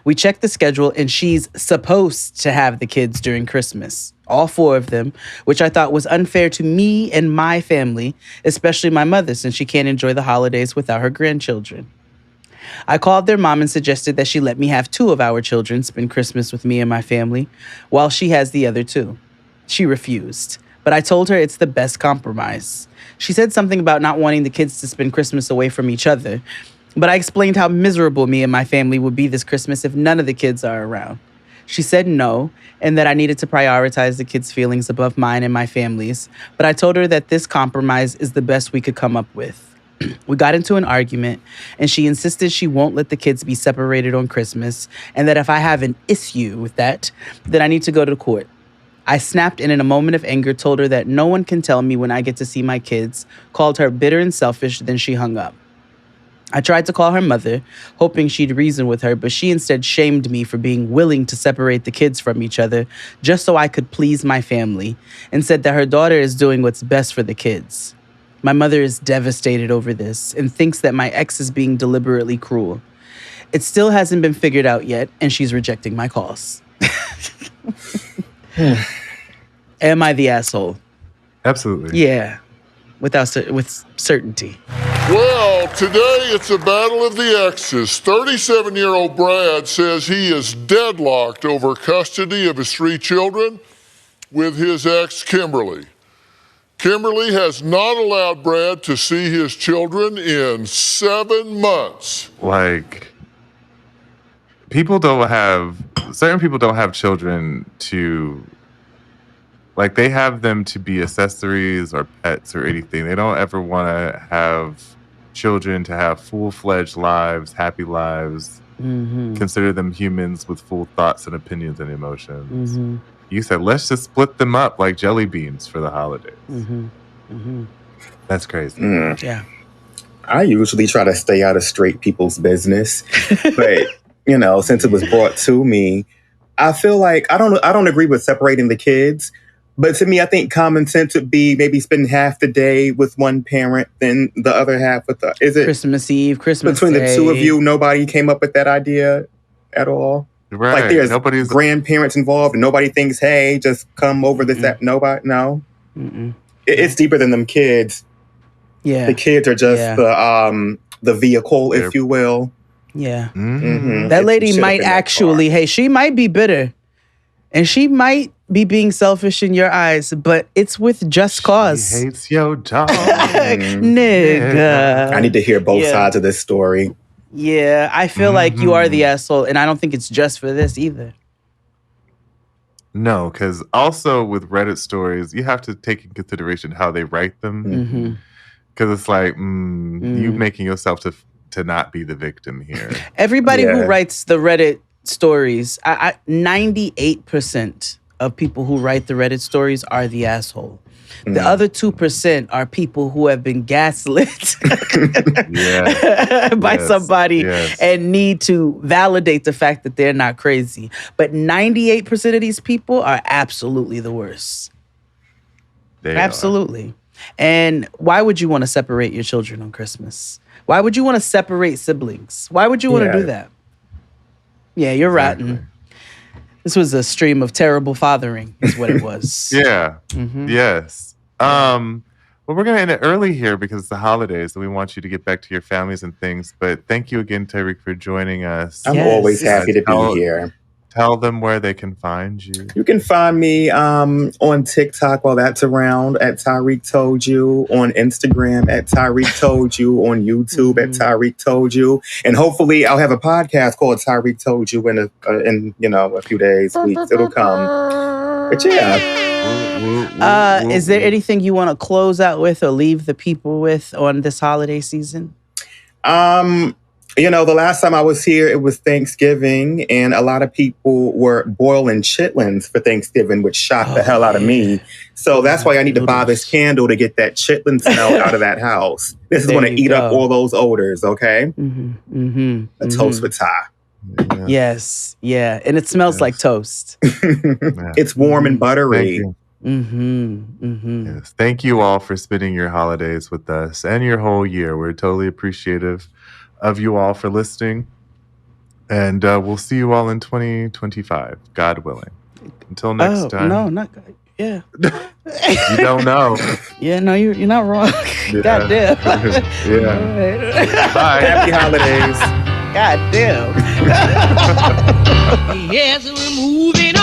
We checked the schedule, and she's supposed to have the kids during Christmas. All 4 of them, which I thought was unfair to me and my family, especially my mother, since she can't enjoy the holidays without her grandchildren. I called their mom and suggested that she let me have 2 of our children spend Christmas with me and my family, while she has the other 2. She refused, but I told her it's the best compromise. She said something about not wanting the kids to spend Christmas away from each other, but I explained how miserable me and my family would be this Christmas if none of the kids are around. She said no, and that I needed to prioritize the kids' feelings above mine and my family's, but I told her that this compromise is the best we could come up with. We got into an argument, and she insisted she won't let the kids be separated on Christmas, and that if I have an issue with that, then I need to go to court. I snapped and in a moment of anger told her that no one can tell me when I get to see my kids, called her bitter and selfish, then she hung up. I tried to call her mother, hoping she'd reason with her, but she instead shamed me for being willing to separate the kids from each other just so I could please my family, and said that her daughter is doing what's best for the kids. My mother is devastated over this and thinks that my ex is being deliberately cruel. It still hasn't been figured out yet, and she's rejecting my calls. Am I the asshole? Absolutely. Yeah, with certainty. Well, today it's a battle of the exes. 37-year-old Brad says he is deadlocked over custody of his 3 children with his ex, Kimberly. Kimberly has not allowed Brad to see his children in 7 months. Like, certain people don't have children to, like, they have them to be accessories or pets or anything. They don't ever want to have children to have full-fledged lives, happy lives, consider them humans with full thoughts and opinions and emotions. You said, let's just split them up like jelly beans for the holidays. That's crazy. Yeah. I usually try to stay out of straight people's business, but since it was brought to me, I feel like I don't agree with separating the kids. But to me, I think common sense would be maybe spend half the day with one parent, then the other half with the... Is it Christmas Eve, Christmas between Day. the 2 of you, nobody came up with that idea at all? Right. Like there's grandparents involved and nobody thinks, hey, just come over this, that. Nobody, no. It's deeper than them kids. Yeah. The kids are just the vehicle, if you will. Yeah. That lady might actually, she might be bitter. And she might be being selfish in your eyes, but it's with just cause. She hates your dog. Nigga. I need to hear both sides of this story. Yeah, I feel like you are the asshole, and I don't think it's just for this either. No, because also with Reddit stories, you have to take in consideration how they write them. Because it's like, you making yourself to not be the victim here. Everybody who writes the Reddit stories, 98% of people who write the Reddit stories are the asshole. The other 2% are people who have been gaslit by somebody and need to validate the fact that they're not crazy. But 98% of these people are absolutely the worst. Absolutely. And why would you want to separate your children on Christmas? Why would you want to separate siblings? Why would you want to do that? Yeah, you're rotten. This was a stream of terrible fathering, is what it was. Yeah. Yes. Well, we're going to end it early here because it's the holidays, and we want you to get back to your families and things. But thank you again, Tyreak, for joining us. I'm always happy to be here. Tell them where they can find you. You can find me on TikTok while that's around at TyreakToldYou, on Instagram at TyreakToldYou, on YouTube at TyreakToldYou, and hopefully I'll have a podcast called TyreakToldYou in a few days, weeks. It'll come. But yeah. Is there anything you want to close out with or leave the people with on this holiday season? The last time I was here, it was Thanksgiving, and a lot of people were boiling chitlins for Thanksgiving, which shocked the hell out of me. So that's why I need to buy this candle to get that chitlin smell out of that house. This is going to eat up all those odors, okay? A toast with Ty. Yeah. Yes, yeah, and it smells like toast. It's warm and buttery. Yes. Thank you all for spending your holidays with us and your whole year. We're totally appreciative of you all for listening, and we'll see you all in 2025, God willing. Until next time. No, not yeah. You don't know. Yeah, no, you're not wrong. God damn. Yeah. Bye. Happy holidays. God damn. Yes, we're moving